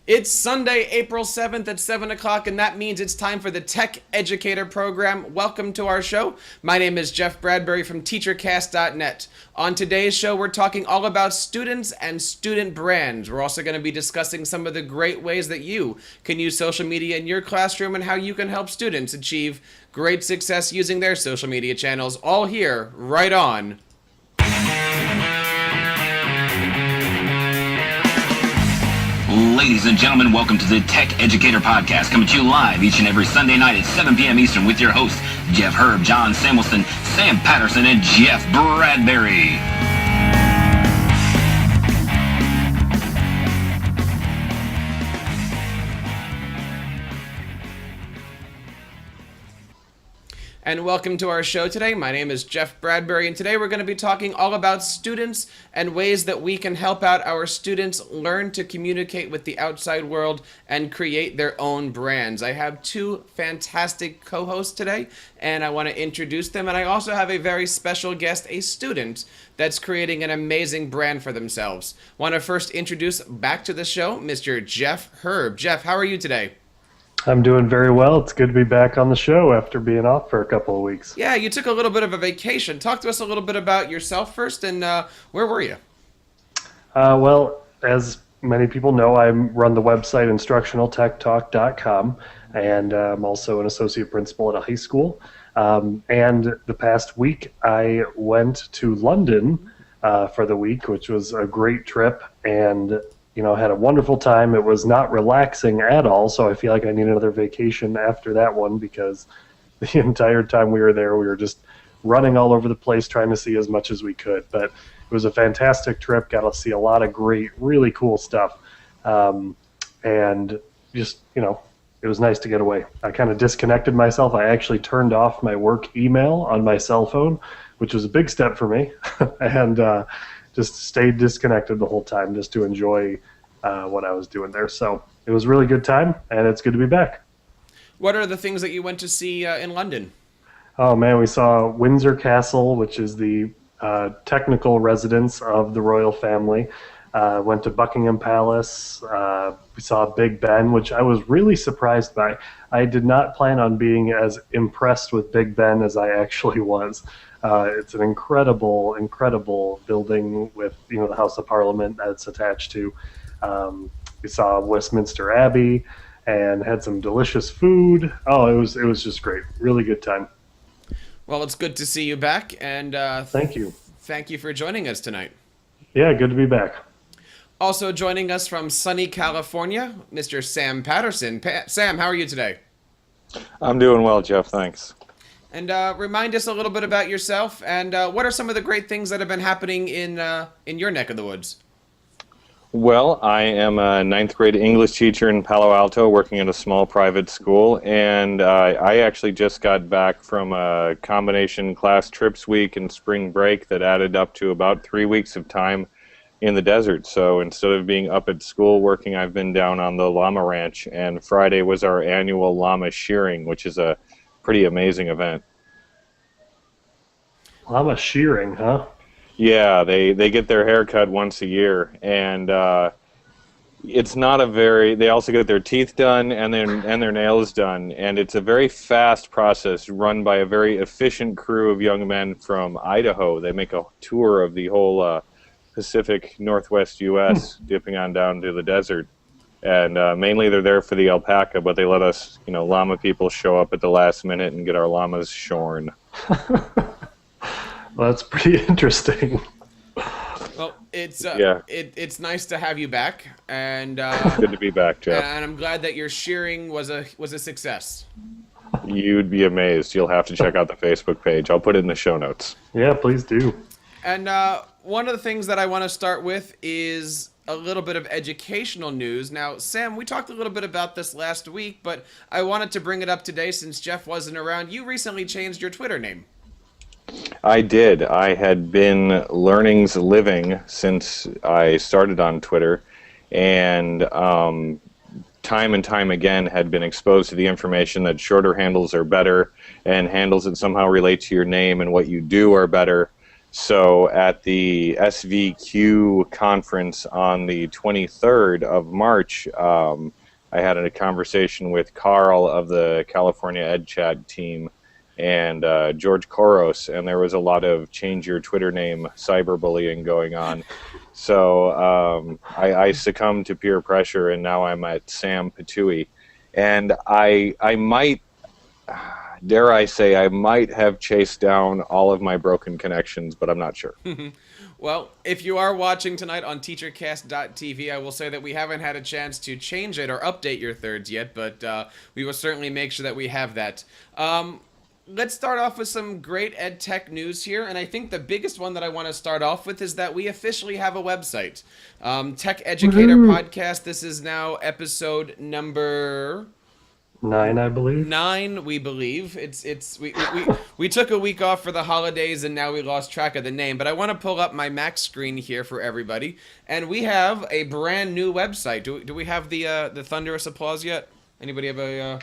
It's Sunday, April 7th at 7 o'clock, and that means it's time for the Tech Educator program. Welcome to our show. My name is Jeff Bradbury from TeacherCastnet. On today's show, we're talking all about students and student brands. We're also going to be discussing some of the great ways that you can use social media in your classroom and how you can help students achieve great success using their social media channels, all here, right on. Ladies and gentlemen, welcome to the Tech Educator Podcast, coming to you live each and every Sunday night at 7 p.m. Eastern with your hosts, Jeff Herb, John Samuelson, Sam Patterson, and Jeff Bradbury. And welcome to our show today. My name is Jeff Bradbury, and today we're going to be talking all about students and ways that we can help out our students learn to communicate with the outside world and create their own brands. I have two fantastic co-hosts today, and I want to introduce them. And I also have a very special guest, a student that's creating an amazing brand for themselves. I want to first introduce back to the show, Mr. Jeff Herb. Jeff, how are you today? I'm doing very well. It's good to be back on the show after being off for a couple of weeks. Yeah, you took a little bit of a vacation. Talk to us a little bit about yourself first, and where were you? Well, as many people know, I run the website instructionaltechtalk.com, and I'm also an associate principal at a high school. And the past week, I went to London for the week, which was a great trip, and had a wonderful time. It was not relaxing at all, so I feel like I need another vacation after that one because the entire time we were there, we were just running all over the place trying to see as much as we could. But it was a fantastic trip, got to see a lot of great, really cool stuff. And just, it was nice to get away. I kind of disconnected myself. I actually turned off my work email on my cell phone, which was a big step for me. And just stayed disconnected the whole time just to enjoy what I was doing there. So it was a really good time, and it's good to be back. What are the things that you went to see in London? Oh, man, we saw Windsor Castle, which is the technical residence of the royal family. Went to Buckingham Palace. We saw Big Ben, which I was really surprised by. I did not plan on being as impressed with Big Ben as I actually was. It's an incredible, incredible building with the House of Parliament that it's attached to. We saw Westminster Abbey and had some delicious food. Oh, it was just great. Really good time. Well, it's good to see you back, and thank you. Thank you for joining us tonight. Yeah, good to be back. Also joining us from sunny California, Mr. Sam Patterson. Sam, how are you today? I'm doing well, Jeff. Thanks. And remind us a little bit about yourself, and what are some of the great things that have been happening in your neck of the woods? Well, I am a ninth grade English teacher in Palo Alto working at a small private school, and I actually just got back from a combination class trips week and spring break that added up to about 3 weeks of time in the desert. So instead of being up at school working, I've been down on the llama ranch, and Friday was our annual llama shearing, which is a pretty amazing event. Llama shearing, huh? Yeah, they get their hair cut once a year, and it's not a very. They also get their teeth done and their nails done, and it's a very fast process run by a very efficient crew of young men from Idaho. They make a tour of the whole Pacific Northwest U.S., dipping on down to the desert, and mainly they're there for the alpaca, but they let us, llama people show up at the last minute and get our llamas shorn. Well, that's pretty interesting. Well, it's Yeah. it's nice to have you back, and Good to be back, Jeff. and I'm glad that your shearing was a success. You'd be amazed. You'll have to check out the Facebook page. I'll put it in the show notes. Yeah, please do. And one of the things that I want to start with is a little bit of educational news. Now, Sam, we talked a little bit about this last week, but I wanted to bring it up today since Jeff wasn't around. You recently changed your Twitter name. I did. I had been Learnings Living since I started on Twitter, and time and time again had been exposed to the information that shorter handles are better, and handles that somehow relate to your name and what you do are better. So at the SVQ conference on the 23rd of March, I had a conversation with Carl of the California EdChat team and George Koros, and there was a lot of change your Twitter name cyberbullying going on. So I succumbed to peer pressure, and now I'm at Sam Patchouli. And I might, dare I say, I might have chased down all of my broken connections, but I'm not sure. Well, if you are watching tonight on teachercast.tv, I will say that we haven't had a chance to change it or update your thirds yet, but we will certainly make sure that we have that. Let's start off with some great ed tech news here, and I think the biggest one that I want to start off with is that we officially have a website. Tech Educator Podcast, this is now episode number 9, I believe. 9, we believe. We took a week off for the holidays, and now we lost track of the name. But I want to pull up my Mac screen here for everybody, and we have a brand new website. Do we have the thunderous applause yet? Anybody have a?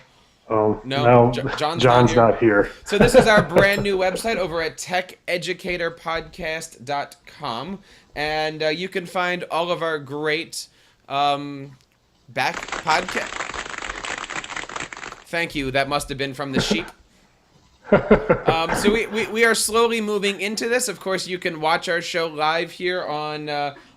Oh No? John's not here. So this is our brand new website over at techeducatorpodcast.com, and you can find all of our great back podcast. Thank you. That must have been from the sheep. So we are slowly moving into this. Of course, you can watch our show live here on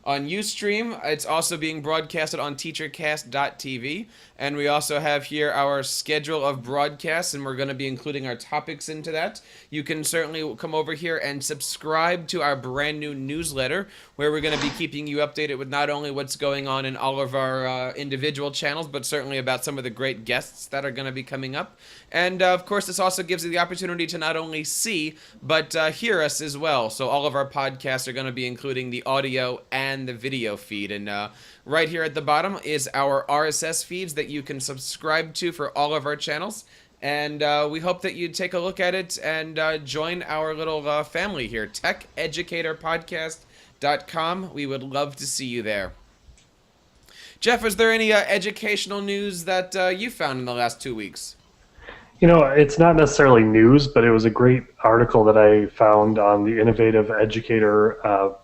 Ustream. It's also being broadcasted on teachercast.tv. And we also have here our schedule of broadcasts, and we're going to be including our topics into that. You can certainly come over here and subscribe to our brand new newsletter, where we're going to be keeping you updated with not only what's going on in all of our individual channels, but certainly about some of the great guests that are going to be coming up. And of course, this also gives you the opportunity to not only see, but hear us as well. So all of our podcasts are going to be including the audio and the video feed. And right here at the bottom is our RSS feeds that you can subscribe to for all of our channels. And we hope that you take a look at it and join our little family here, techeducatorpodcast.com. We would love to see you there. Jeff, is there any educational news that you found in the last 2 weeks? You know, it's not necessarily news, but it was a great article that I found on the Innovative Educator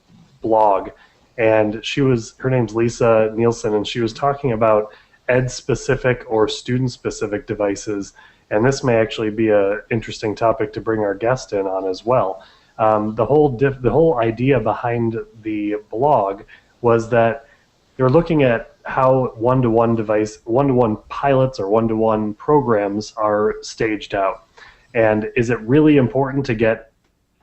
blog. And her name's Lisa Nielsen, and she was talking about ed-specific or student-specific devices. And this may actually be an interesting topic to bring our guest in on as well. The whole idea behind the blog was that they're looking at how one-to-one pilots or one-to-one programs are staged out. And is it really important to get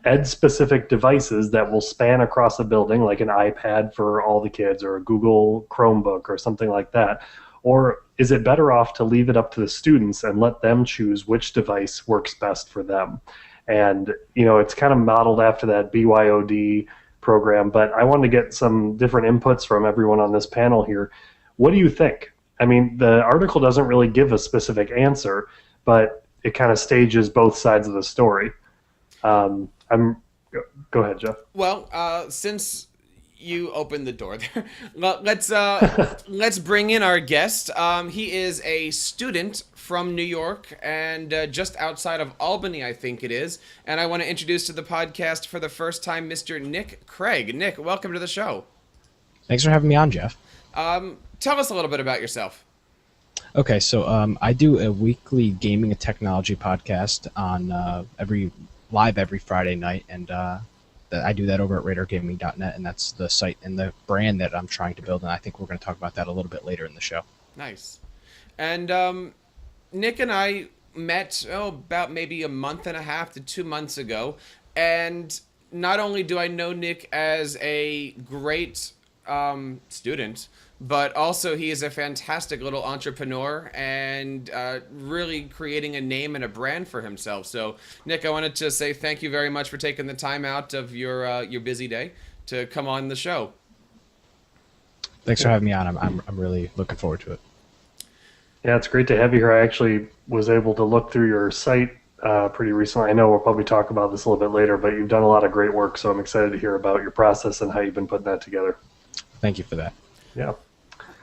ed-specific devices that will span across a building, like an iPad for all the kids or a Google Chromebook or something like that? Or is it better off to leave it up to the students and let them choose which device works best for them? And, you know, it's kind of modeled after that BYOD program, but I wanted to get some different inputs from everyone on this panel here. What do you think? I mean, the article doesn't really give a specific answer, but it kind of stages both sides of the story. Go ahead, Jeff. Well, since you opened the door there, let's bring in our guest. He is a student from New York and just outside of Albany, I think it is. And I want to introduce to the podcast for the first time Mr. Nick Craig. Nick, welcome to the show. Thanks for having me on, Jeff. Tell us a little bit about yourself. Okay, so I do a weekly gaming and technology podcast on every Friday night, and I do that over at RadarGaming.net, and that's the site and the brand that I'm trying to build, and I think we're going to talk about that a little bit later in the show. Nice. And Nick and I met about maybe a month and a half to 2 months ago, and not only do I know Nick as a great student, but also he is a fantastic little entrepreneur and really creating a name and a brand for himself. So, Nick, I wanted to say thank you very much for taking the time out of your busy day to come on the show. Thanks for having me on. I'm really looking forward to it. Yeah, it's great to have you here. I actually was able to look through your site pretty recently. I know we'll probably talk about this a little bit later, but you've done a lot of great work, so I'm excited to hear about your process and how you've been putting that together. Thank you for that. Yeah.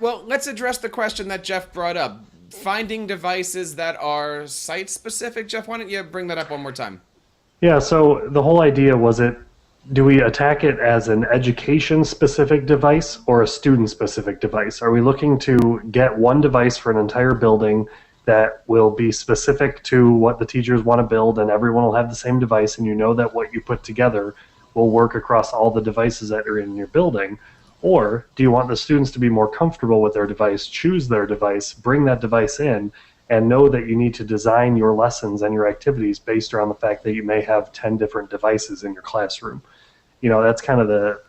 Well, let's address the question that Jeff brought up. Finding devices that are site-specific. Jeff, why don't you bring that up one more time? Yeah, so the whole idea was do we attack it as an education-specific device or a student-specific device? Are we looking to get one device for an entire building that will be specific to what the teachers want to build, and everyone will have the same device, and you know that what you put together will work across all the devices that are in your building? Or do you want the students to be more comfortable with their device, choose their device, bring that device in, and know that you need to design your lessons and your activities based around the fact that you may have 10 different devices in your classroom? You know, that's kind of the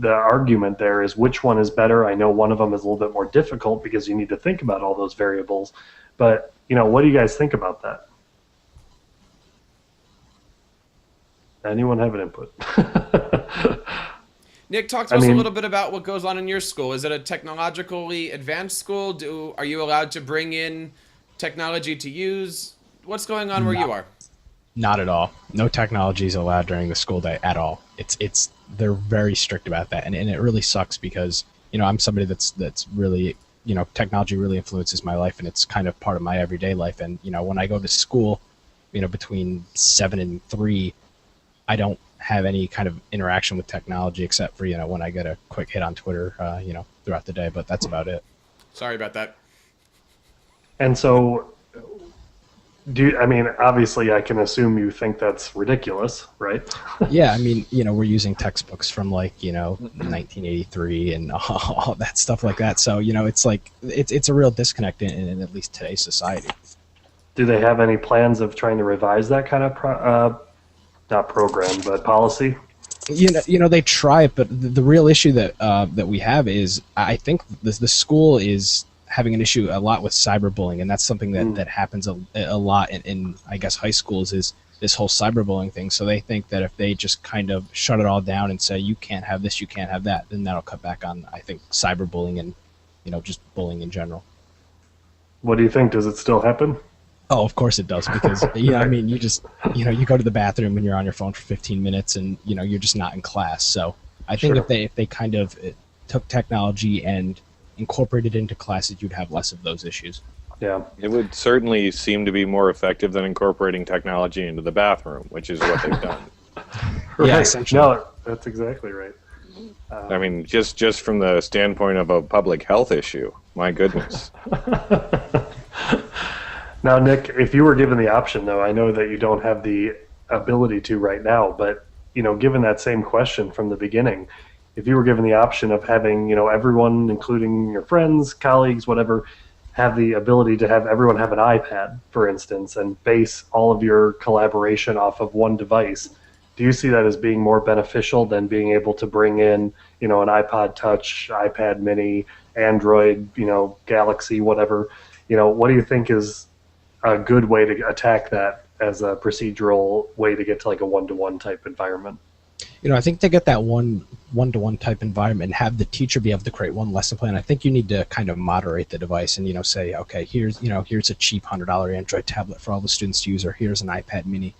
argument there, is which one is better. I know one of them is a little bit more difficult because you need to think about all those variables, but, you know, what do you guys think about that? Anyone have an input? Nick, talk to us a little bit about what goes on in your school. Is it a technologically advanced school? Are you allowed to bring in technology to use? What's going on where you are? Not at all. No technology is allowed during the school day at all. They're very strict about that, and it really sucks because, you know, I'm somebody that's really, you know, technology really influences my life, and it's kind of part of my everyday life. And, you know, when I go to school, you know, between 7 and 3, I don't have any kind of interaction with technology except for, you know, when I get a quick hit on Twitter, you know, throughout the day, but that's about it. Sorry about that. And so, I mean, obviously I can assume you think that's ridiculous, right? Yeah, I mean, you know, we're using textbooks from, like, you know, 1983 and all that stuff like that. So, you know, it's like, it's a real disconnect in at least today's society. Do they have any plans of trying to revise that kind of not program, but policy? You know, they try it, but the real issue that we have is, I think the school is having an issue a lot with cyberbullying, and that's something that happens a lot in I guess high schools, is this whole cyberbullying thing. So they think that if they just kind of shut it all down and say you can't have this, you can't have that, then that'll cut back on, I think, cyberbullying and, you know, just bullying in general. What do you think? Does it still happen? Oh, of course it does, because, you know, I mean, you just, you know, you go to the bathroom and you're on your phone for 15 minutes and, you know, you're just not in class. So I think if they kind of took technology and incorporated into classes, you'd have less of those issues. Yeah. It would certainly seem to be more effective than incorporating technology into the bathroom, which is what they've done. Right. Yeah, essentially. No, that's exactly right. I mean, just from the standpoint of a public health issue, my goodness. Now, Nick, if you were given the option, though, I know that you don't have the ability to right now, but, you know, given that same question from the beginning, if you were given the option of having, you know, everyone, including your friends, colleagues, whatever, have the ability to have everyone have an iPad, for instance, and base all of your collaboration off of one device, do you see that as being more beneficial than being able to bring in, you know, an iPod Touch, iPad Mini, Android, you know, Galaxy, whatever? You know, what do you think is a good way to attack that as a procedural way to get to like a one-to-one type environment? You know, I think to get that one-to-one type environment and have the teacher be able to create one lesson plan, I think you need to kind of moderate the device and, you know, say, okay, here's a cheap $100 Android tablet for all the students to use, or here's an iPad Mini.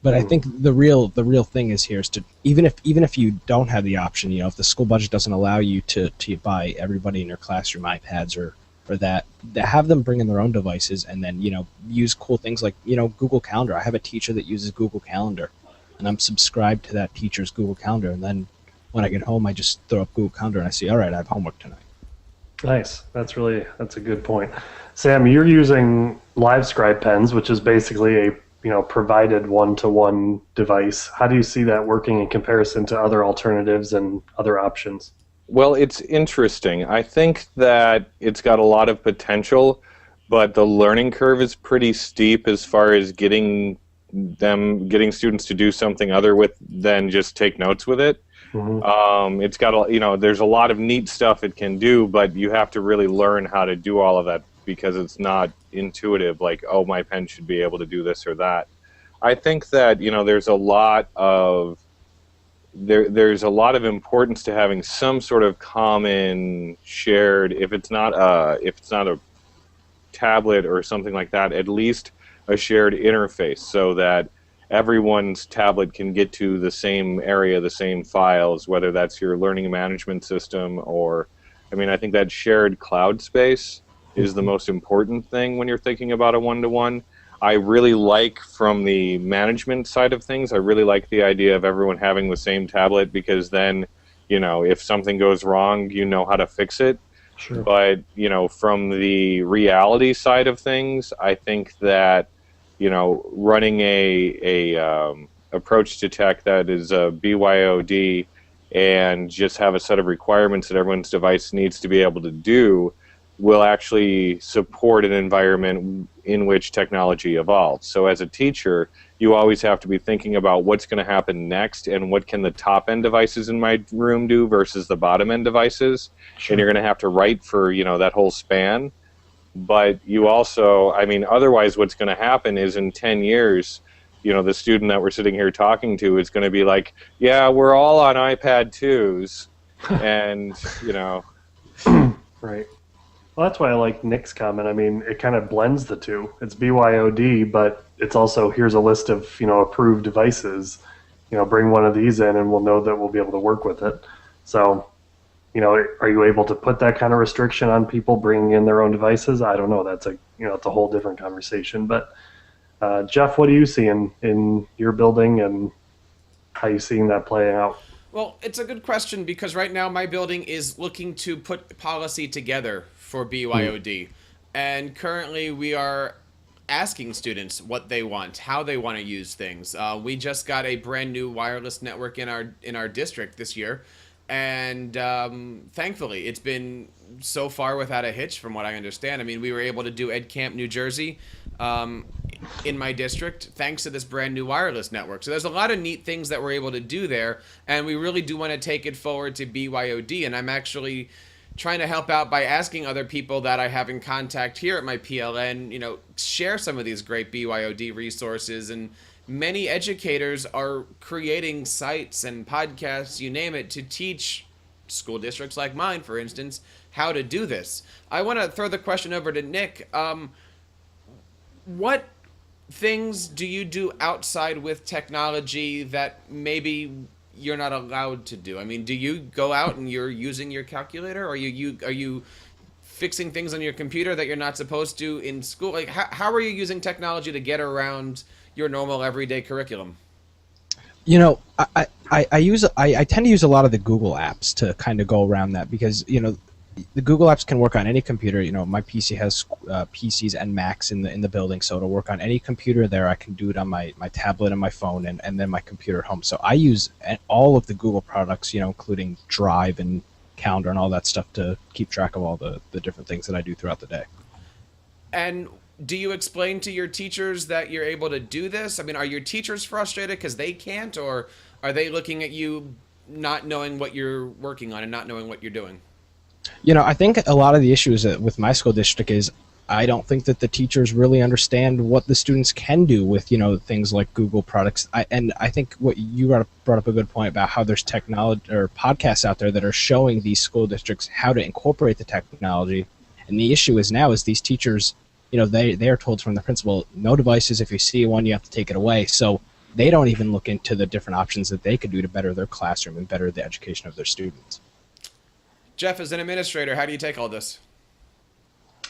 But I think the real thing is here is to, even if you don't have the option, you know, if the school budget doesn't allow you to buy everybody in your classroom iPads or that, have them bring in their own devices, and then, you know, use cool things like, you know, Google Calendar. I have a teacher that uses Google Calendar, and I'm subscribed to that teacher's Google Calendar, and then when I get home, I just throw up Google Calendar and I see, all right, I have homework tonight. Nice. That's a good point. Sam, you're using LiveScribe pens, which is basically a, you know, provided one-to-one device. How do you see that working in comparison to other alternatives and other options? Well, it's interesting. I think that it's got a lot of potential, but the learning curve is pretty steep as far as getting students to do something other than just take notes with it. Mm-hmm. It's got there's a lot of neat stuff it can do, but you have to really learn how to do all of that because it's not intuitive. Like, oh, my pen should be able to do this or that. I think that, you know, there's a lot of importance to having some sort of common shared, if it's not a tablet or something like that, at least a shared interface so that everyone's tablet can get to the same area, the same files, whether that's your learning management system or, I mean, I think that shared cloud space is the most important thing when you're thinking about a one-to-one. I really like, from the management side of things, I really like the idea of everyone having the same tablet, because then, if something goes wrong, you know how to fix it. Sure. But, from the reality side of things, I think that, running a approach to tech that is a BYOD and just have a set of requirements that everyone's device needs to be able to do will actually support an environment in which technology evolves. So as a teacher, you always have to be thinking about what's going to happen next and what can the top end devices in my room do versus the bottom end devices. Sure. And you're going to have to write for, that whole span. But you also, otherwise what's going to happen is in 10 years, the student that we're sitting here talking to is going to be like, yeah, we're all on iPad 2s. And, Right. Well, that's why I like Nick's comment. It kind of blends the two. It's BYOD, but it's also, here's a list of, approved devices. Bring one of these in and we'll know that we'll be able to work with it. So, are you able to put that kind of restriction on people bringing in their own devices? I don't know. That's it's a whole different conversation. But Jeff, what do you see in your building, and how are you seeing that playing out? Well, it's a good question, because right now my building is looking to put policy together for BYOD. And currently we are asking students what they want, how they want to use things. We just got a brand new wireless network in our district this year. And thankfully, it's been so far without a hitch, from what I understand. We were able to do Ed Camp, New Jersey, in my district, thanks to this brand new wireless network. So there's a lot of neat things that we're able to do there, and we really do want to take it forward to BYOD. And I'm actually trying to help out by asking other people that I have in contact here at my PLN, share some of these great BYOD resources. And many educators are creating sites and podcasts, you name it, to teach school districts like mine, for instance, how to do this. I want to throw the question over to Nick. What things do you do outside with technology that maybe you're not allowed to do? Do you go out and you're using your calculator, or are you fixing things on your computer that you're not supposed to in school? Like, how are you using technology to get around your normal everyday curriculum? I tend to use a lot of the Google apps to kind of go around that, because the Google apps can work on any computer. My PC has PCs and Macs in the building, so it'll work on any computer there. I can do it on my tablet and my phone, and then my computer at home. So I use all of the Google products, including Drive and Calendar and all that stuff, to keep track of all the different things that I do throughout the day. And do you explain to your teachers that you're able to do this? Are your teachers frustrated because they can't, or are they looking at you not knowing what you're working on and not knowing what you're doing? I think a lot of the issues with my school district is I don't think that the teachers really understand what the students can do with, things like Google products. And I think what you brought up a good point about how there's technology or podcasts out there that are showing these school districts how to incorporate the technology. And the issue is now is these teachers, they are told from the principal, no devices. If you see one, you have to take it away. So they don't even look into the different options that they could do to better their classroom and better the education of their students. Jeff, as an administrator, how do you take all this?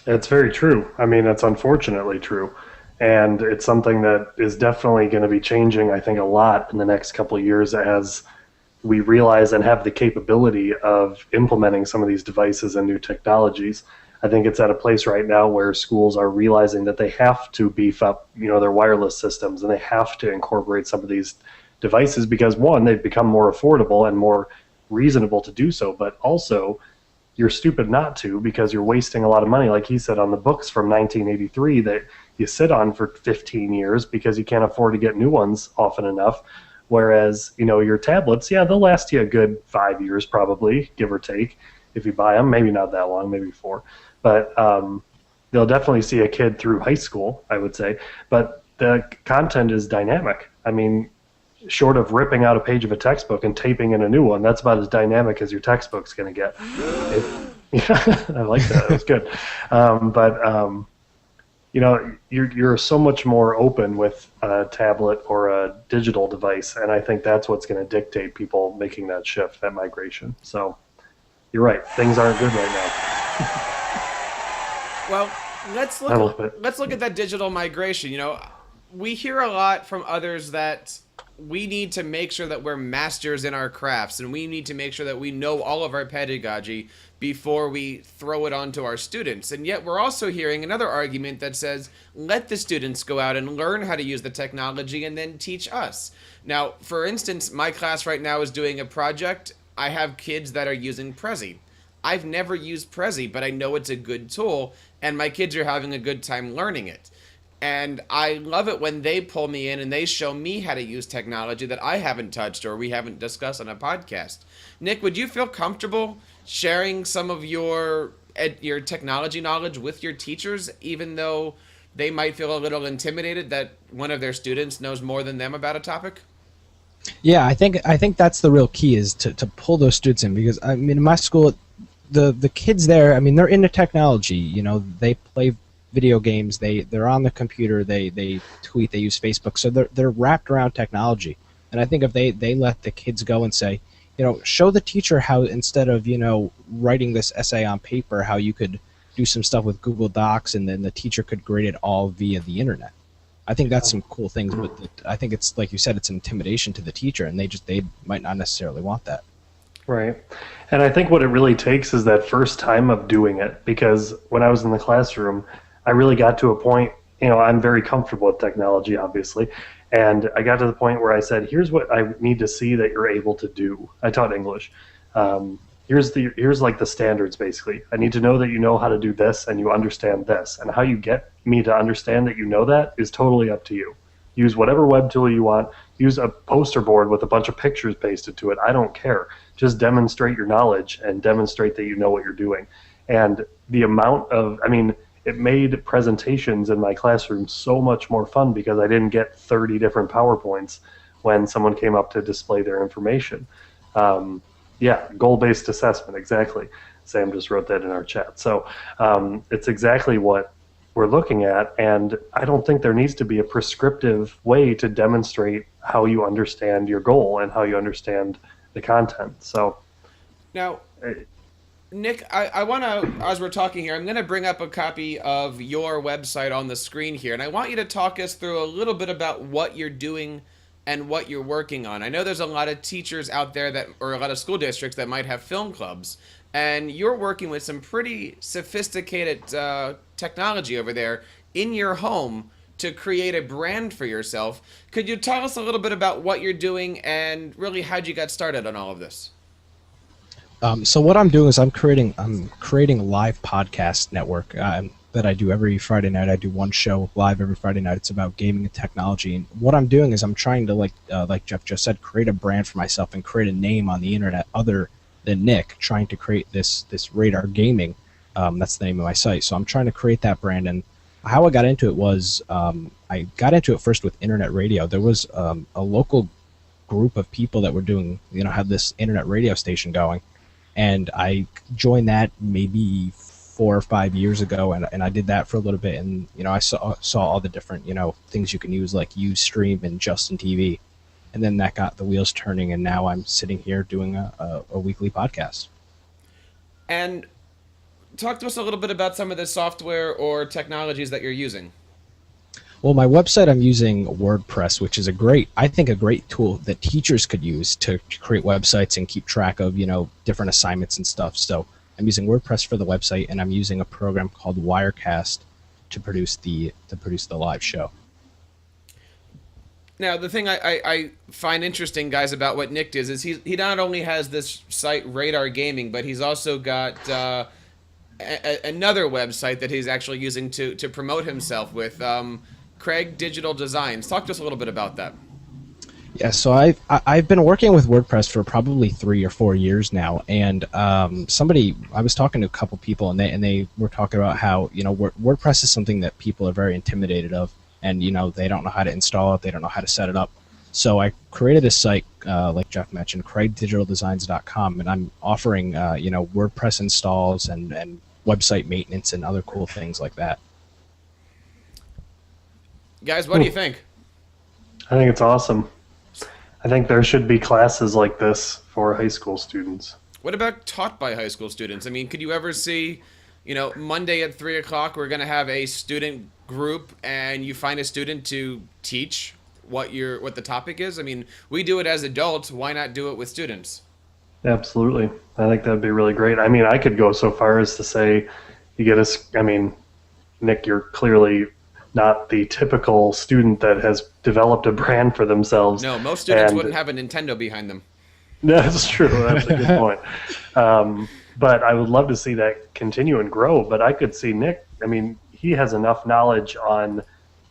It's very true. It's unfortunately true. And it's something that is definitely going to be changing, I think, a lot in the next couple of years, as we realize and have the capability of implementing some of these devices and new technologies. I think it's at a place right now where schools are realizing that they have to beef up, their wireless systems, and they have to incorporate some of these devices because, one, they've become more affordable and more reasonable to do so, but also you're stupid not to, because you're wasting a lot of money, like he said, on the books from 1983 that you sit on for 15 years because you can't afford to get new ones often enough. Whereas, your tablets, yeah, they'll last you a good 5 years probably, give or take, if you buy them. Maybe not that long, maybe 4. But they'll definitely see a kid through high school, I would say. But the content is dynamic. Short of ripping out a page of a textbook and taping in a new one, that's about as dynamic as your textbook's going to get. I like that. That was good. You're so much more open with a tablet or a digital device, and I think that's what's going to dictate people making that shift, that migration. So you're right. Things aren't good right now. Well, I love it. Let's look at that digital migration. You know, we hear a lot from others that we need to make sure that we're masters in our crafts, and we need to make sure that we know all of our pedagogy before we throw it onto our students. And yet we're also hearing another argument that says, let the students go out and learn how to use the technology and then teach us. Now, for instance, my class right now is doing a project. I have kids that are using Prezi. I've never used Prezi, but I know it's a good tool, and my kids are having a good time learning it. And I love it when they pull me in and they show me how to use technology that I haven't touched or we haven't discussed on a podcast. Nick, would you feel comfortable sharing some of your technology knowledge with your teachers, even though they might feel a little intimidated that one of their students knows more than them about a topic? Yeah, I think that's the real key, is to pull those students in, because I mean, in my school, the kids there, I mean, they're into technology. You know, they play video games, they're on the computer, they tweet, they use Facebook, so they're wrapped around technology. And I think if they let the kids go and say, you know, show the teacher how, instead of, you know, writing this essay on paper, how you could do some stuff with Google Docs, and then the teacher could grade it all via the internet. I think that's some cool things, but I think it's, like you said, it's intimidation to the teacher, and they might not necessarily want that. Right. And I think what it really takes is that first time of doing it, because when I was in the classroom, I really got to a point, you know, I'm very comfortable with technology, obviously, and I got to the point where I said, here's what I need to see that you're able to do. I taught English. Here's like the standards, basically. I need to know that you know how to do this and you understand this, and how you get me to understand that you know that is totally up to you. Use whatever web tool you want. Use a poster board with a bunch of pictures pasted to it. I don't care. Just demonstrate your knowledge and demonstrate that you know what you're doing. And the amount of, I mean, it made presentations in my classroom so much more fun, because I didn't get 30 different PowerPoints when someone came up to display their information. Yeah, goal-based assessment, exactly. Sam just wrote that in our chat. So it's exactly what we're looking at, and I don't think there needs to be a prescriptive way to demonstrate how you understand your goal and how you understand the content. So now, Nick, I want to, as we're talking here, I'm going to bring up a copy of your website on the screen here, and I want you to talk us through a little bit about what you're doing and what you're working on. I know there's a lot of teachers out there that, or a lot of school districts that might have film clubs, and you're working with some pretty sophisticated technology over there in your home to create a brand for yourself. Could you tell us a little bit about what you're doing and really how'd you get started on all of this? So what I'm doing is I'm creating a live podcast network that I do every Friday night. I do one show live every Friday night. It's about gaming and technology. And what I'm doing is I'm trying to, like Jeff just said, create a brand for myself and create a name on the internet other than Nick, trying to create this Radar Gaming. That's the name of my site. So I'm trying to create that brand. And how I got into it was I got into it first with internet radio. There was a local group of people that were doing, you know, had this internet radio station going. And I joined that maybe 4 or 5 years ago, and I did that for a little bit, and you know, I saw all the different, you know, things you can use, like Ustream and Justin TV, and then that got the wheels turning, and now I'm sitting here doing a weekly podcast. And talk to us a little bit about some of the software or technologies that you're using. Well, my website, I'm using WordPress, which is I think a great tool that teachers could use to create websites and keep track of, you know, different assignments and stuff. So I'm using WordPress for the website, and I'm using a program called Wirecast to produce the live show. Now, the thing I find interesting, guys, about what Nick does is he not only has this site, Radar Gaming, but he's also got another website that he's actually using to promote himself with, Craig Digital Designs. Talk to us a little bit about that. Yeah, so I've been working with WordPress for probably 3 or 4 years now, and I was talking to a couple people, and they were talking about how, you know, WordPress is something that people are very intimidated of, and you know, they don't know how to install it, they don't know how to set it up. So I created a site, like Jeff mentioned, craigdigitaldesigns.com, and I'm offering you know, WordPress installs and website maintenance and other cool things like that. Guys, what do you think? I think it's awesome. I think there should be classes like this for high school students. What about taught by high school students? I mean, could you ever see Monday at 3 o'clock, we're going to have a student group, and you find a student to teach what the topic is. I mean, we do it as adults. Why not do it with students? Absolutely. I think that'd be really great. I mean, I could go so far as to say you get us, I mean, Nick, you're clearly not the typical student that has developed a brand for themselves. No, most students wouldn't have a Nintendo behind them. That's true. That's a good point. But I would love to see that continue and grow. But I could see Nick, I mean, he has enough knowledge on,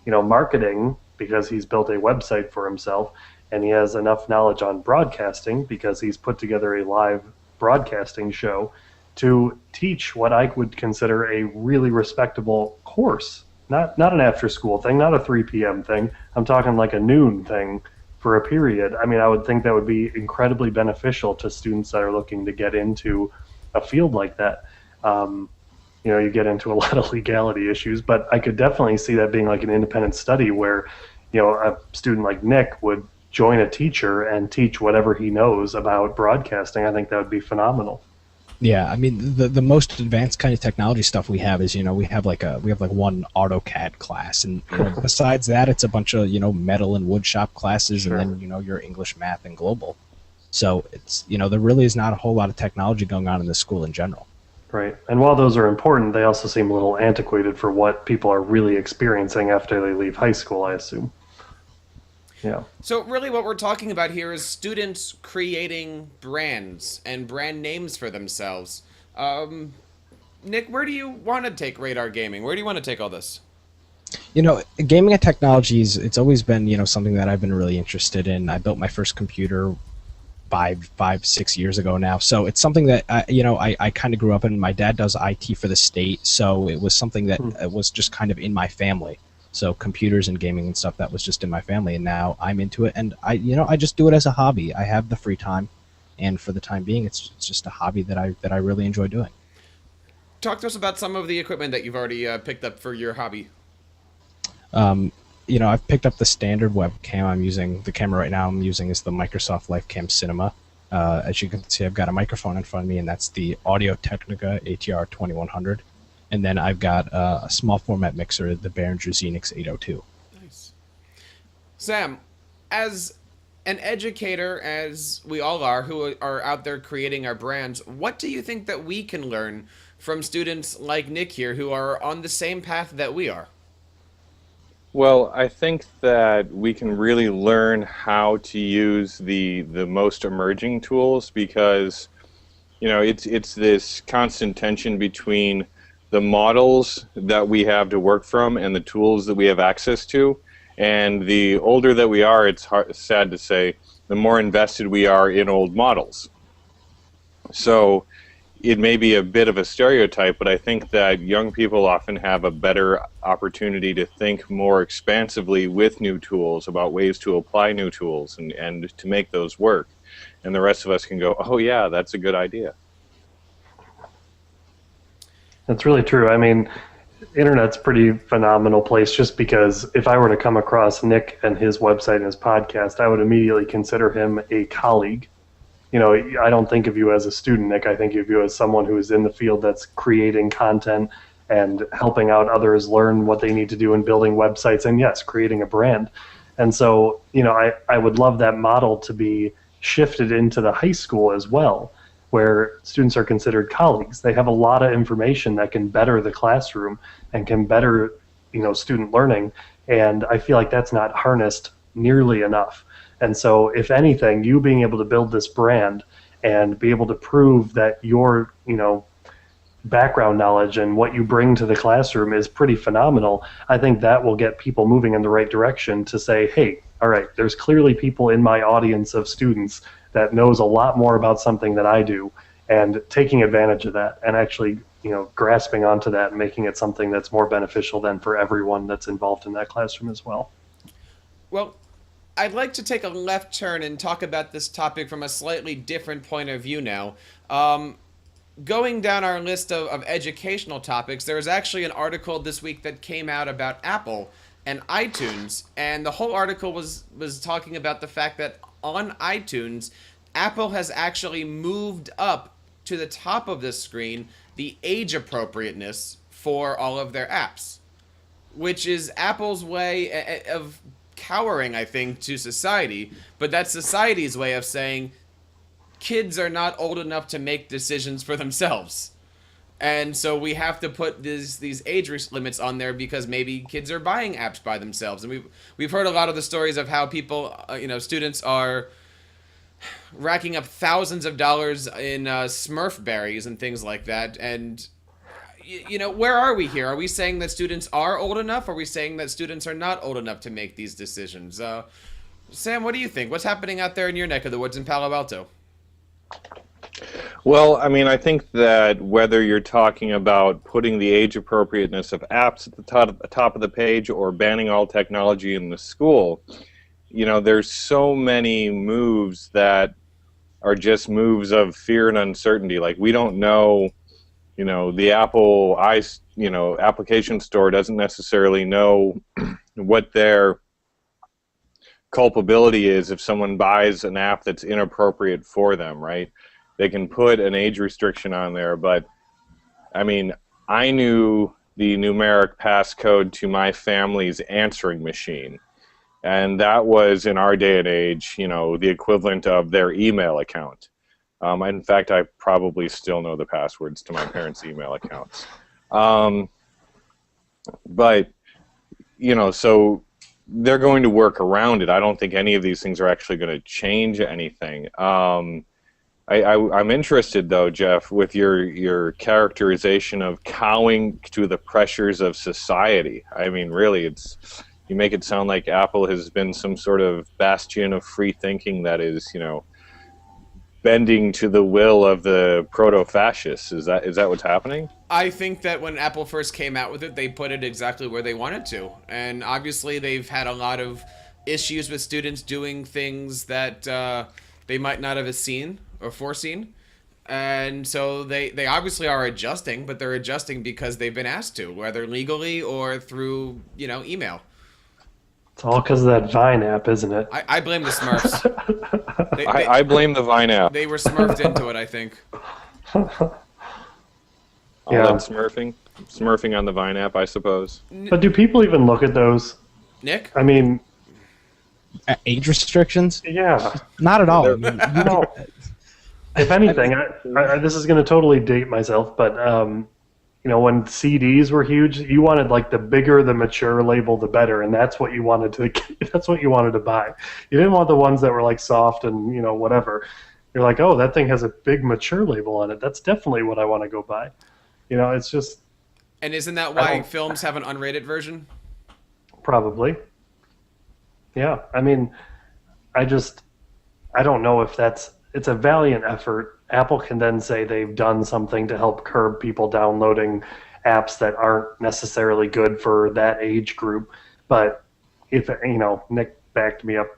marketing because he's built a website for himself, and he has enough knowledge on broadcasting because he's put together a live broadcasting show to teach what I would consider a really respectable course. Not an after-school thing, not a 3 p.m. thing. I'm talking like a noon thing for a period. I mean, I would think that would be incredibly beneficial to students that are looking to get into a field like that. You get into a lot of legality issues, but I could definitely see that being like an independent study where, a student like Nick would join a teacher and teach whatever he knows about broadcasting. I think that would be phenomenal. Yeah, I mean the most advanced kind of technology stuff we have is we have like one AutoCAD class, and besides that it's a bunch of metal and wood shop classes, Sure. and then your English, math, and global. So it's there really is not a whole lot of technology going on in the school in general. Right, and while those are important, they also seem a little antiquated for what people are really experiencing after they leave high school, I assume. Yeah. So really what we're talking about here is students creating brands and brand names for themselves. Nick, where do you want to take Radar Gaming? Where do you want to take all this? Gaming and technologies, it's always been, something that I've been really interested in. I built my first computer 6 years ago now. So it's something that, I kind of grew up in. My dad does IT for the state, so it was something that was just kind of in my family. So computers and gaming and stuff, that was just in my family, and now I'm into it, and I just do it as a hobby. I have the free time, and for the time being, it's just a hobby that I really enjoy doing. Talk to us about some of the equipment that you've already picked up for your hobby. I've picked up the standard webcam. I'm using the camera right now. I'm using is the Microsoft LifeCam Cinema. As you can see, I've got a microphone in front of me, and that's the Audio Technica ATR 2100. And then I've got a small format mixer, the Behringer Xenix 802. Nice. Sam, as an educator, as we all are, who are out there creating our brands, what do you think that we can learn from students like Nick here who are on the same path that we are? Well, I think that we can really learn how to use the most emerging tools because, it's this constant tension between the models that we have to work from and the tools that we have access to. And the older that we are, it's sad to say, the more invested we are in old models. So it may be a bit of a stereotype, but I think that young people often have a better opportunity to think more expansively with new tools about ways to apply new tools and to make those work. And the rest of us can go, oh yeah, that's a good idea. That's really true. I mean, internet's a pretty phenomenal place just because if I were to come across Nick and his website and his podcast, I would immediately consider him a colleague. I don't think of you as a student, Nick. I think of you as someone who is in the field that's creating content and helping out others learn what they need to do in building websites and, yes, creating a brand. And so, I would love that model to be shifted into the high school as well, where students are considered colleagues. They have a lot of information that can better the classroom and can better, student learning. And I feel like that's not harnessed nearly enough. And so if anything, you being able to build this brand and be able to prove that your, background knowledge and what you bring to the classroom is pretty phenomenal, I think that will get people moving in the right direction to say, hey, all right, there's clearly people in my audience of students that knows a lot more about something that I do, and taking advantage of that and actually, grasping onto that and making it something that's more beneficial than for everyone that's involved in that classroom as well. Well, I'd like to take a left turn and talk about this topic from a slightly different point of view now. Going down our list of educational topics, there was actually an article this week that came out about Apple and iTunes, and the whole article was talking about the fact that on iTunes, Apple has actually moved up to the top of this screen the age appropriateness for all of their apps, which is Apple's way of cowering, I think, to society. But that's society's way of saying kids are not old enough to make decisions for themselves. And so we have to put these age limits on there because maybe kids are buying apps by themselves. And we've heard a lot of the stories of how people, students are racking up thousands of dollars in Smurf berries and things like that. And, where are we here? Are we saying that students are old enough? Or are we saying that students are not old enough to make these decisions? Sam, what do you think? What's happening out there in your neck of the woods in Palo Alto? Well, I mean, I think that whether you're talking about putting the age appropriateness of apps at the top of the page or banning all technology in the school, there's so many moves that are just moves of fear and uncertainty. Like, we don't know, the Apple application store doesn't necessarily know what their culpability is if someone buys an app that's inappropriate for them, right? They can put an age restriction on there, but I mean, I knew the numeric passcode to my family's answering machine, and that was, in our day and age, the equivalent of their email account. In fact, I probably still know the passwords to my parents' email accounts. But, so they're going to work around it. I don't think any of these things are actually going to change anything. I'm interested, though, Jeff, with your characterization of cowing to the pressures of society. I mean, really, you make it sound like Apple has been some sort of bastion of free thinking that is, bending to the will of the proto-fascists. Is that what's happening? I think that when Apple first came out with it, they put it exactly where they wanted to. And obviously, they've had a lot of issues with students doing things that they might not have seen or foreseen, and so they obviously are adjusting, but they're adjusting because they've been asked to, whether legally or through email. It's all because of that Vine app, isn't it? I blame the Smurfs. I blame the Vine app. They were smurfed into it, I think. All Yeah. that smurfing on the Vine app, I suppose. But do people even look at those? Nick? I mean, Age restrictions? yeah. Not at all. I mean, No. If anything, this is going to totally date myself, but when CDs were huge, you wanted like the bigger the mature label, the better, and that's what you wanted to buy. You didn't want the ones that were like soft and whatever. You're like, oh, that thing has a big mature label on it. That's definitely what I want to go buy. It's just. And isn't that why films have an unrated version? Probably. Yeah, I mean, I don't know if it's a valiant effort. Apple can then say they've done something to help curb people downloading apps that aren't necessarily good for that age group. But if, Nick backed me up,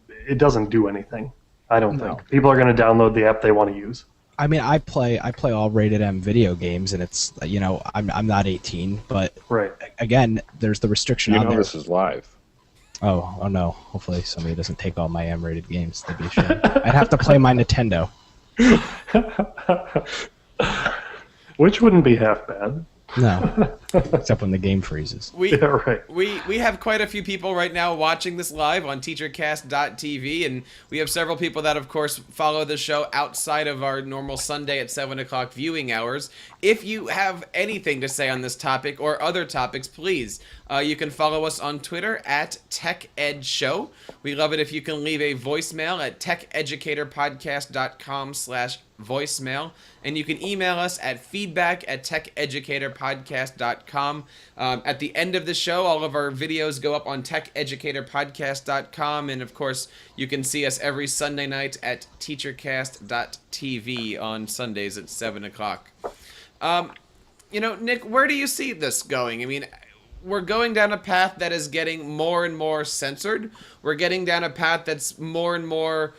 it doesn't do anything, I don't think. People are going to download the app they want to use. I mean, I play all rated M video games, and it's I'm not 18, but right. Again, there's the restriction on there. This is live. Oh no! Hopefully somebody doesn't take all my M-rated games. That'd be a shame. I'd have to play my Nintendo. Which wouldn't be half bad. No, except when the game freezes. We have quite a few people right now watching this live on teachercast.tv, and we have several people that, of course, follow the show outside of our normal Sunday at 7 o'clock viewing hours. If you have anything to say on this topic or other topics, please, you can follow us on Twitter at TechEdShow. We love it if you can leave a voicemail at techeducatorpodcast.com/voicemail. And you can email us at feedback@techeducatorpodcast.com. At the end of the show, all of our videos go up on techeducatorpodcast.com. And, of course, you can see us every Sunday night at teachercast.tv on Sundays at 7 o'clock. Nick, where do you see this going? I mean, we're going down a path that is getting more and more censored. We're getting down a path that's more and more...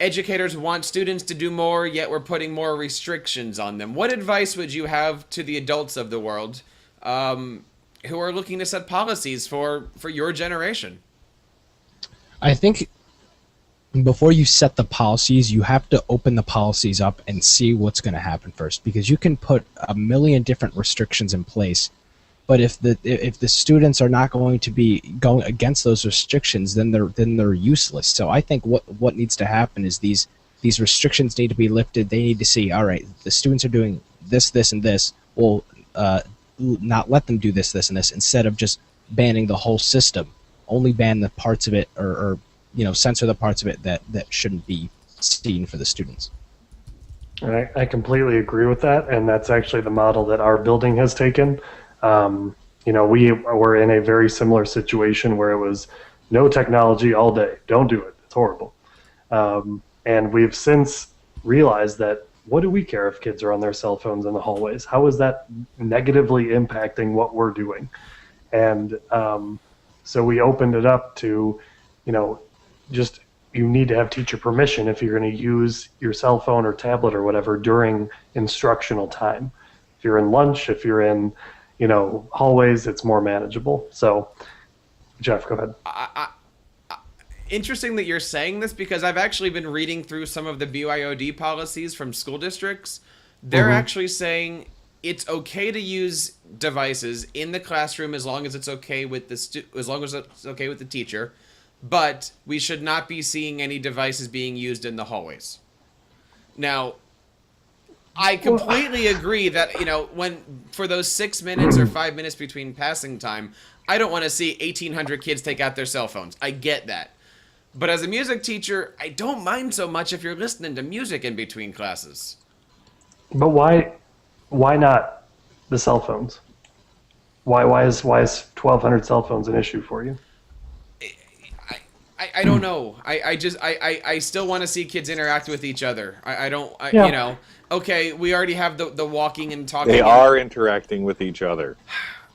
Educators want students to do more, yet we're putting more restrictions on them. What advice would you have to the adults of the world who are looking to set policies for your generation? I think before you set the policies, you have to open the policies up and see what's going to happen first, because you can put a million different restrictions in place, but if the students are not going to be going against those restrictions, then they're useless. So I think what needs to happen is these restrictions need to be lifted. They need to see, all right, the students are doing this, this, and this. Well, not let them do this, this, and this, instead of just banning the whole system. Only ban the parts of it, or censor the parts of it that shouldn't be seen for the students. I completely agree with that, and that's actually the model that our building has taken. We were in a very similar situation where it was no technology all day. Don't do it. It's horrible. And we've since realized that, what do we care if kids are on their cell phones in the hallways? How is that negatively impacting what we're doing? And so we opened it up to, just you need to have teacher permission if you're going to use your cell phone or tablet or whatever during instructional time. If you're in lunch, if you're in, hallways, it's more manageable. So, Jeff, go ahead. Interesting that you're saying this, because I've actually been reading through some of the BYOD policies from school districts. They're actually saying it's okay to use devices in the classroom as long as it's okay with the teacher, but we should not be seeing any devices being used in the hallways. Now, I completely agree that, when for those 6 minutes or 5 minutes between passing time, I don't want to see 1,800 kids take out their cell phones. I get that. But as a music teacher, I don't mind so much if you're listening to music in between classes. But why not the cell phones? Why is 1,200 cell phones an issue for you? I don't know. I still want to see kids interact with each other. Okay, we already have the walking and talking. They are interacting with each other.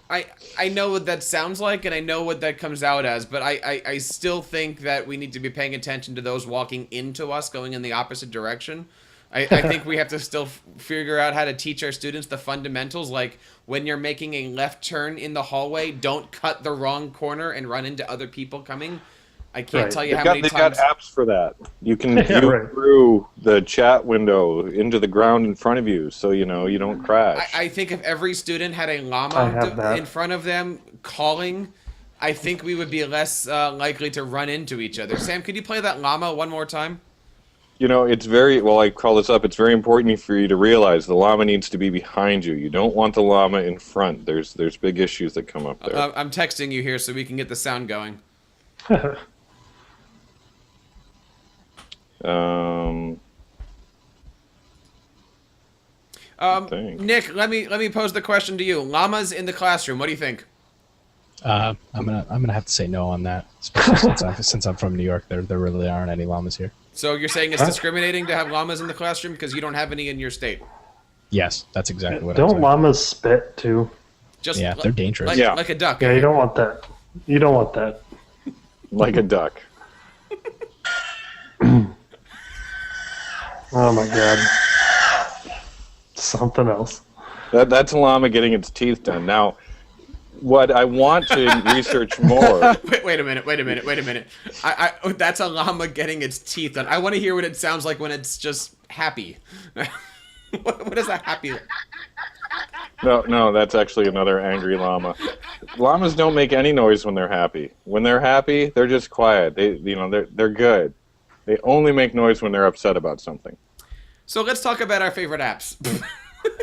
I know what that sounds like, and I know what that comes out as, but I still think that we need to be paying attention to those walking into us, going in the opposite direction. I think we have to still figure out how to teach our students the fundamentals, like when you're making a left turn in the hallway, don't cut the wrong corner and run into other people coming. I can't tell you how many times. They've got apps for that. You can view through the chat window into the ground in front of you, so you don't crash. I think if every student had a llama in front of them calling, I think we would be less likely to run into each other. Sam, could you play that llama one more time? It's I call this up. It's very important for you to realize the llama needs to be behind you. You don't want the llama in front. There's big issues that come up there. I'm texting you here so we can get the sound going. Nick, let me pose the question to you. Llamas in the classroom, what do you think? I'm gonna have to say no on that, especially since I'm from New York. There really aren't any llamas here. So you're saying it's discriminating to have llamas in the classroom because you don't have any in your state? Yes, that's exactly what I'm saying. Don't llamas spit too? They're dangerous. Like a duck. Yeah, you don't want that. You don't want that. Like a duck. Oh my god. Something else. That's a llama getting its teeth done. Now, what I want to research more... Wait a minute. That's a llama getting its teeth done. I want to hear what it sounds like when it's just happy. What is a happy... No, that's actually another angry llama. Llamas don't make any noise when they're happy. When they're happy, they're just quiet. They're good. They only make noise when they're upset about something. So let's talk about our favorite apps.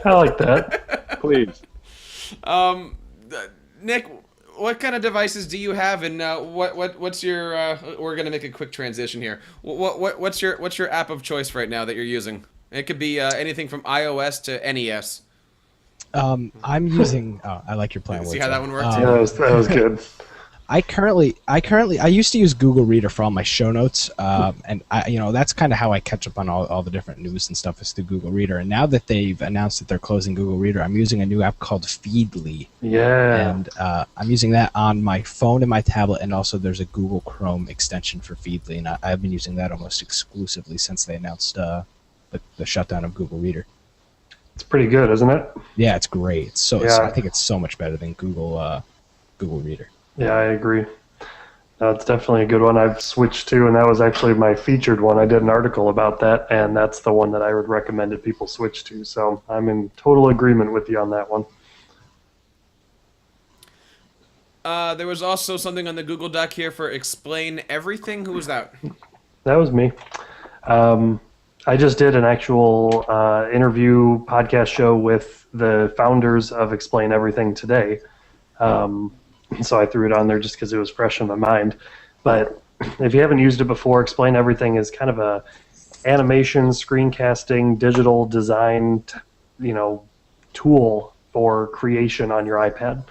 I like that. Please. Nick, what kind of devices do you have, and what's your? We're gonna make a quick transition here. What's your app of choice right now that you're using? It could be anything from iOS to NES. I'm using. Oh, I like your plan. See how that one works? Yeah, that was good. I used to use Google Reader for all my show notes, and that's kind of how I catch up on all the different news and stuff is through Google Reader. And now that they've announced that they're closing Google Reader, I'm using a new app called Feedly. Yeah. And I'm using that on my phone and my tablet, and also there's a Google Chrome extension for Feedly, and I've been using that almost exclusively since they announced the shutdown of Google Reader. It's pretty good, isn't it? Yeah, it's great. I think it's so much better than Google Reader. Yeah, I agree. It's definitely a good one. I've switched to, and that was actually my featured one. I did an article about that, and that's the one that I would recommend that people switch to. So I'm in total agreement with you on that one. There was also something on the Google Doc here for Explain Everything. Who was that? That was me. I just did an actual interview podcast show with the founders of Explain Everything today. So I threw it on there just because it was fresh in my mind. But if you haven't used it before, Explain Everything is kind of a animation, screencasting, digital design, tool for creation on your iPad.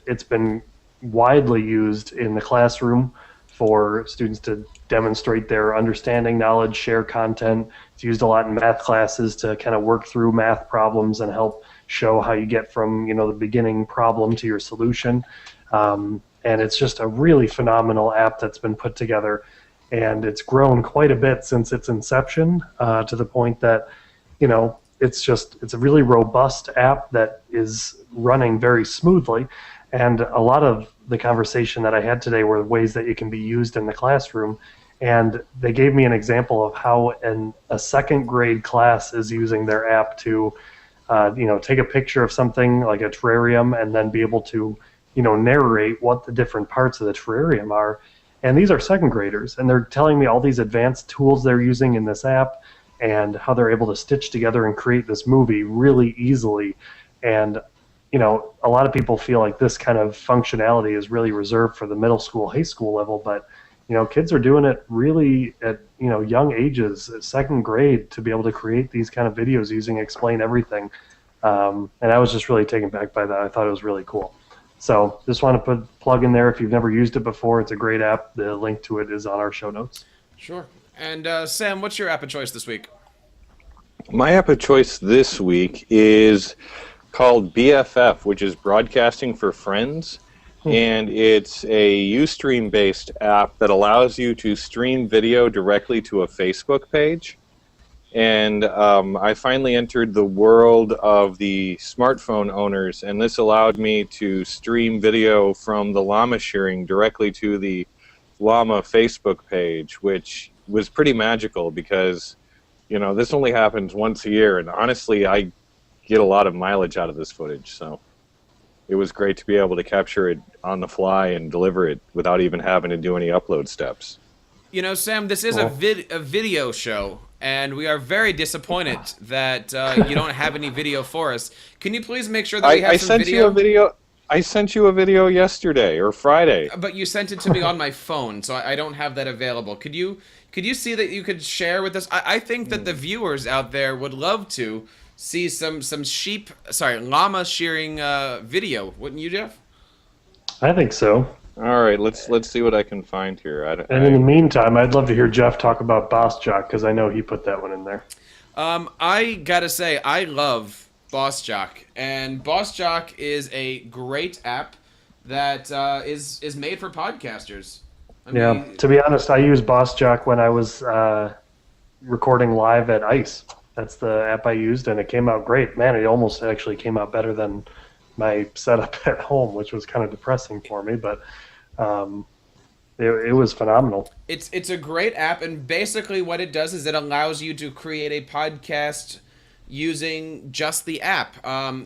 It's been widely used in the classroom for students to demonstrate their understanding, knowledge, share content. It's used a lot in math classes to kind of work through math problems and help show how you get from the beginning problem to your solution. And it's just a really phenomenal app that's been put together, and it's grown quite a bit since its inception, to the point that it's a really robust app that is running very smoothly. And a lot of the conversation that I had today were ways that it can be used in the classroom. And they gave me an example of how a second grade class is using their app to take a picture of something like a terrarium and then be able to, narrate what the different parts of the terrarium are. And these are second graders, and they're telling me all these advanced tools they're using in this app and how they're able to stitch together and create this movie really easily. And, a lot of people feel like this kind of functionality is really reserved for the middle school, high school level, but kids are doing it really at young ages, at second grade, to be able to create these kind of videos using Explain Everything. And I was just really taken back by that. I thought it was really cool. So just want to put a plug in there. If you've never used it before, it's a great app. The link to it is on our show notes. Sure. And Sam, what's your app of choice this week? My app of choice this week is called BFF, which is Broadcasting for Friends. And it's a Ustream-based app that allows you to stream video directly to a Facebook page. And I finally entered the world of the smartphone owners, and this allowed me to stream video from the llama shearing directly to the llama Facebook page, which was pretty magical because, this only happens once a year, and honestly, I get a lot of mileage out of this footage, so it was great to be able to capture it on the fly and deliver it without even having to do any upload steps. Sam, this is a video show, and we are very disappointed that you don't have any video for us. Can you please make sure that we have some video? I sent you a video yesterday or Friday. But you sent it to me on my phone, so I don't have that available. Could you see that you could share with us? I think that the viewers out there would love to see some llama shearing video, wouldn't you, Jeff? I think so. All right, let's see what I can find here. And in the meantime, I'd love to hear Jeff talk about Boss Jock, because I know he put that one in there. I gotta say, I love Boss Jock, and Boss Jock is a great app that is made for podcasters. I mean, to be honest, I used Boss Jock when I was recording live at ICE. That's the app I used, and it came out great. Man, it almost actually came out better than my setup at home, which was kind of depressing for me, but it was phenomenal. It's a great app, and basically what it does is it allows you to create a podcast using just the app.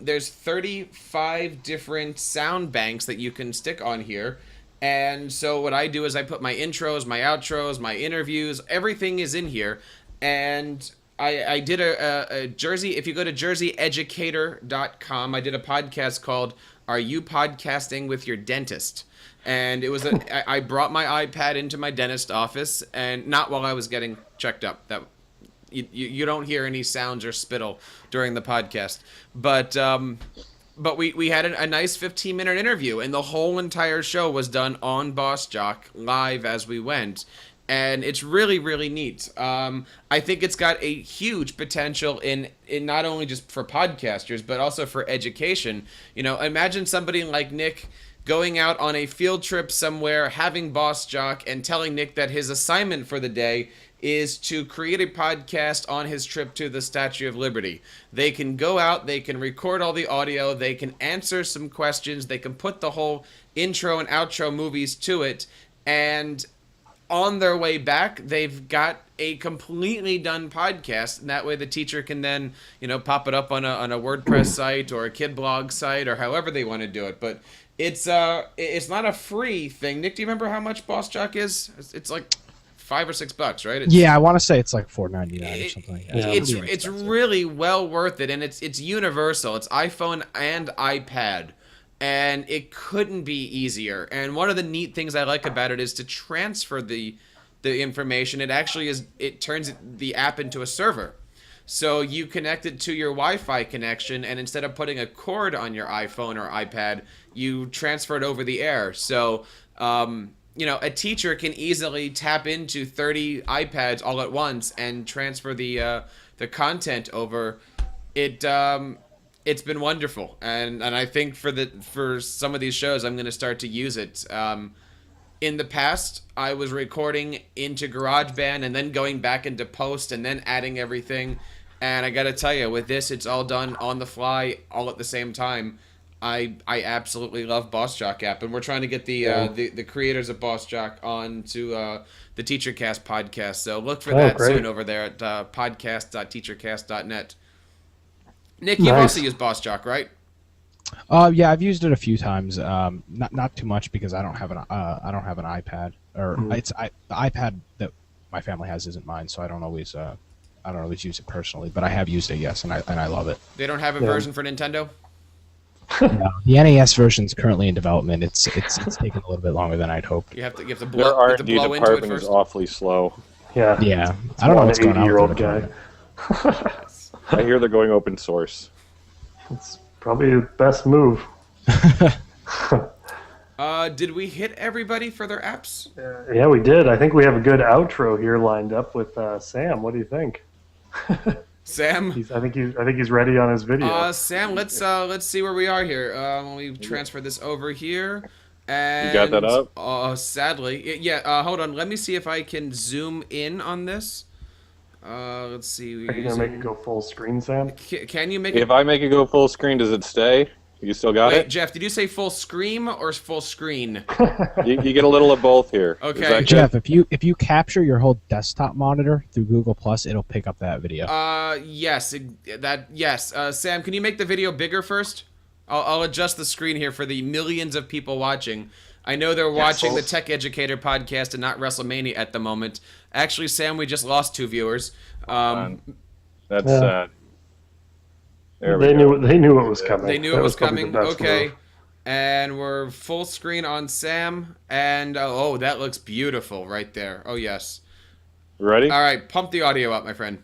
There's 35 different sound banks that you can stick on here, and so what I do is I put my intros, my outros, my interviews, everything is in here, and I did a Jersey, if you go to jerseyeducator.com, I did a podcast called Are You Podcasting with Your Dentist? And it was I brought my iPad into my dentist office, and not while I was getting checked up. That you don't hear any sounds or spittle during the podcast. But we had a nice 15-minute interview, and the whole entire show was done on Boss Jock live as we went. And it's really, really neat. I think it's got a huge potential in not only just for podcasters, but also for education. Imagine somebody like Nick going out on a field trip somewhere, having Boss Jock, and telling Nick that his assignment for the day is to create a podcast on his trip to the Statue of Liberty. They can go out, they can record all the audio, they can answer some questions, they can put the whole intro and outro movies to it, And on their way back, they've got a completely done podcast, and that way the teacher can then, pop it up on a WordPress site or a kid blog site or however they want to do it. But it's not a free thing. Nick, do you remember how much Boss Jock is? It's like $5 or $6, right? Yeah, I want to say it's like $4.99 or something like that. It's really well worth it, and it's universal. It's iPhone and iPad, and it couldn't be easier. And one of the neat things I like about it is to transfer the information. It turns the app into a server. So you connect it to your Wi-Fi connection, and instead of putting a cord on your iPhone or iPad, you transfer it over the air. So, a teacher can easily tap into 30 iPads all at once and transfer the content over. It's been wonderful, and I think for some of these shows, I'm going to start to use it. In the past, I was recording into GarageBand and then going back into Post and then adding everything. And I got to tell you, with this, it's all done on the fly, all at the same time. I absolutely love Boss Jock app, and we're trying to get the creators of Boss Jock onto the TeacherCast podcast. So look for that soon over there at podcast.teachercast.net. Nick, you've also used Boss Jock, right? Yeah, I've used it a few times. Not too much because I don't have an iPad, or the iPad that my family has isn't mine, so I don't always use it personally. But I have used it, yes, and I love it. They don't have a version for Nintendo? No, the NES version is currently in development. It's taken a little bit longer than I'd hoped. You have to blow, Their R&D department is awfully slow. Yeah. Yeah, I don't know what's going on with the guy. I hear they're going open source. It's probably the best move. Did we hit everybody for their apps? Yeah, we did. I think we have a good outro here lined up with Sam. What do you think? Sam? I think he's ready on his video. Sam, let's see where we are here. Let me transfer this over here. And, you got that up? Sadly. Yeah, hold on. Let me see if I can zoom in on this. Let's see. Are you going to make it go full screen, Sam? Can you make it? If I make it go full screen, does it stay? You still got it? Jeff, did you say full screen or full screen? you get a little of both here. Okay. Jeff, if you capture your whole desktop monitor through Google Plus, it'll pick up that video. Yes. Sam, can you make the video bigger first? I'll adjust the screen here for the millions of people watching. I know they're watching the Tech Educator podcast and not WrestleMania at the moment. Actually, Sam, we just lost 2 viewers. That's sad. They knew it was coming. They knew it was coming. Okay. And we're full screen on Sam. And that looks beautiful right there. Oh, yes. Ready? All right. Pump the audio up, my friend.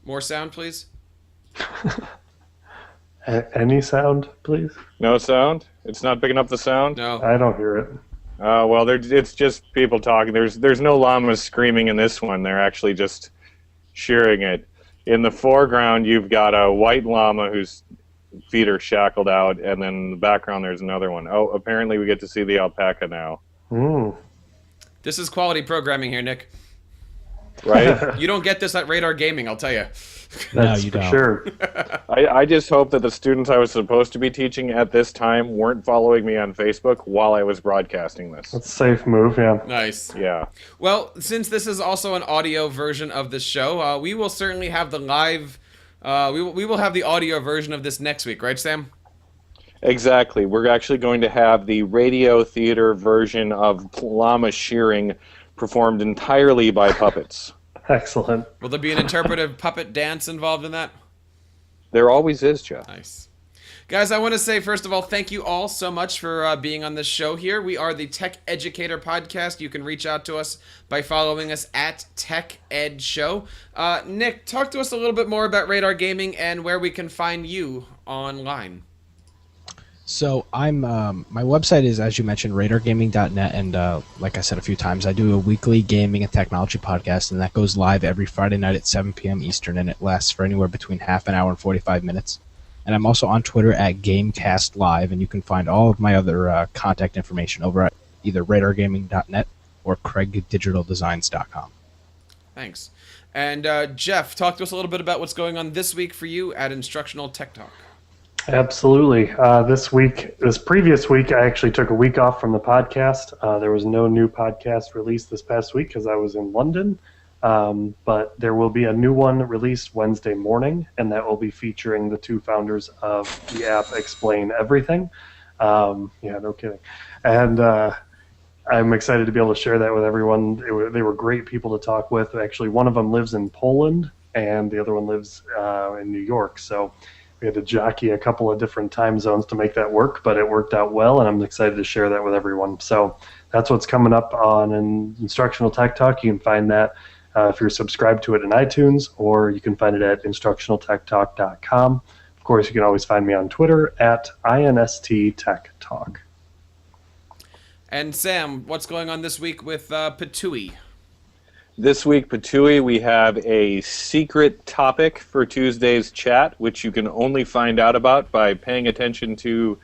More sound, please. Any sound, please? No sound? It's not picking up the sound? No. I don't hear it. Well, it's just people talking. There's no llamas screaming in this one. They're actually just shearing it. In the foreground, you've got a white llama whose feet are shackled out, and then in the background there's another one. Oh, apparently we get to see the alpaca now. This is quality programming here, Nick. Right? You don't get this at Radar Gaming, I'll tell you. That's for sure. I just hope that the students I was supposed to be teaching at this time weren't following me on Facebook while I was broadcasting this. That's a safe move, yeah. Nice. Yeah. Well, since this is also an audio version of the show, we will certainly have the live... we will have the audio version of this next week, right, Sam? Exactly. We're actually going to have the radio theater version of llama shearing performed entirely by puppets. Excellent. Will there be an interpretive puppet dance involved in that? There always is, Jeff. Nice. Guys, I want to say, first of all, thank you all so much for being on this show here. We are the Tech Educator Podcast. You can reach out to us by following us at Tech Ed Show. Nick, talk to us a little bit more about Radar Gaming and where we can find you online. So I'm my website is, as you mentioned, radargaming.net, and like I said a few times, I do a weekly gaming and technology podcast, and that goes live every Friday night at 7 p.m. Eastern, and it lasts for anywhere between half an hour and 45 minutes. And I'm also on Twitter at GameCastLive, and you can find all of my other contact information over at either radargaming.net or craigdigitaldesigns.com. Thanks. And Jeff, talk to us a little bit about what's going on this week for you at Instructional Tech Talk. Absolutely. This previous week, I actually took a week off from the podcast. There was no new podcast released this past week because I was in London. But there will be a new one released Wednesday morning, and that will be featuring the two founders of the app Explain Everything. Yeah, no kidding. And I'm excited to be able to share that with everyone. They were great people to talk with. Actually, one of them lives in Poland, and the other one lives in New York. So we had to jockey a couple of different time zones to make that work, but it worked out well, and I'm excited to share that with everyone. So that's what's coming up on Instructional Tech Talk. You can find that if you're subscribed to it in iTunes, or you can find it at instructionaltechtalk.com. Of course, you can always find me on Twitter at INSTTechTalk. And Sam, what's going on this week with patchouli? This week, Patchouli, we have a secret topic for Tuesday's chat, which you can only find out about by paying attention to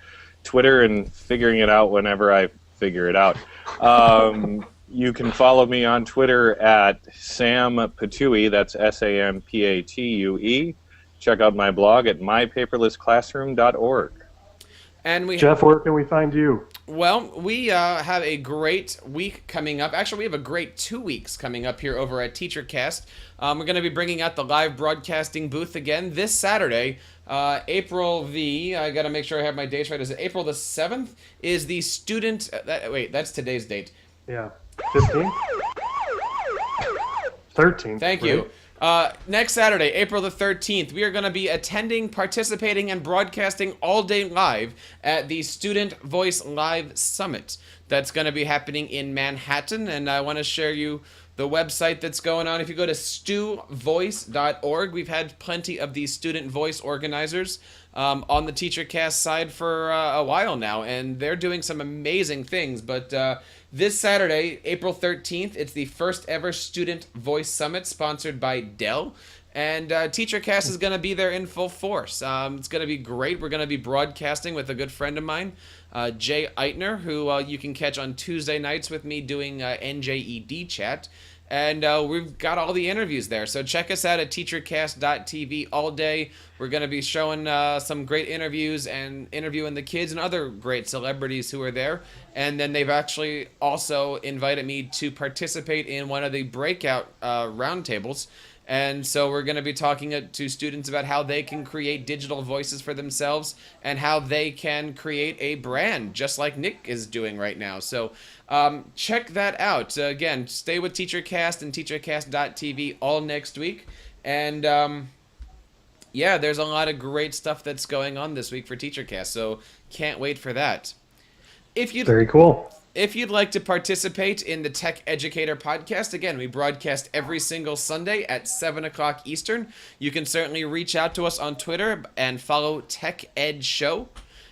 Twitter and figuring it out whenever I figure it out. You can follow me on Twitter at Sam Patchouli, that's SAMPATUE. Check out my blog at mypaperlessclassroom.org. And Jeff, where can we find you? Well, we have a great week coming up. Actually, we have a great 2 weeks coming up here over at TeacherCast. We're going to be bringing out the live broadcasting booth again this Saturday. I got to make sure I have my dates right. Is it April the 7th? Is the student... wait, that's today's date. Yeah. 15th? 13th. Thank you. Next Saturday, April the 13th, we are going to be attending, participating, and broadcasting all day live at the Student Voice Live Summit. That's going to be happening in Manhattan, and I want to share you the website that's going on. If you go to stuvoice.org, we've had plenty of these student voice organizers on the TeacherCast side for a while now, and they're doing some amazing things. But this Saturday, April 13th, it's the first ever Student Voice Summit sponsored by Dell. And TeacherCast is going to be there in full force. It's going to be great. We're going to be broadcasting with a good friend of mine, Jay Eitner, who you can catch on Tuesday nights with me doing NJED chat. And we've got all the interviews there. So check us out at teachercast.tv all day. We're going to be showing some great interviews and interviewing the kids and other great celebrities who are there. And then they've actually also invited me to participate in one of the breakout roundtables. And so we're going to be talking to students about how they can create digital voices for themselves and how they can create a brand just like Nick is doing right now. So check that out. Again, stay with TeacherCast and teachercast.tv all next week. And yeah, there's a lot of great stuff that's going on this week for TeacherCast. So can't wait for that. Very cool. If you'd like to participate in the Tech Educator podcast, again, we broadcast every single Sunday at 7 o'clock Eastern. You can certainly reach out to us on Twitter and follow Tech Ed Show.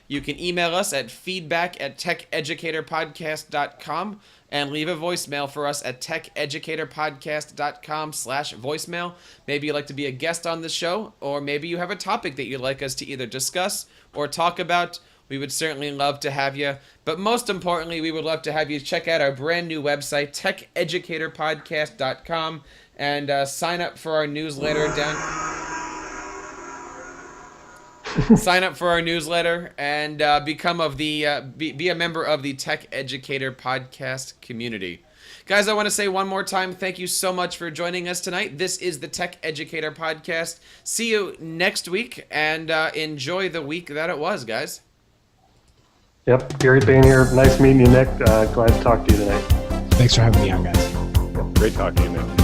You can email us at feedback@techeducatorpodcast.com and leave a voicemail for us at techeducatorpodcast.com/voicemail. Maybe you'd like to be a guest on the show, or maybe you have a topic that you'd like us to either discuss or talk about. We would certainly love to have you. But most importantly, we would love to have you check out our brand new website, techeducatorpodcast.com, and sign up for our newsletter sign up for our newsletter and become be a member of the Tech Educator podcast community. Guys, I want to say one more time, thank you so much for joining us tonight. This is the Tech Educator podcast. See you next week, and enjoy the week that it was, guys. Yep, great being here. Nice meeting you, Nick. Glad to talk to you tonight. Thanks for having me on, guys. Great talking to you, Nick.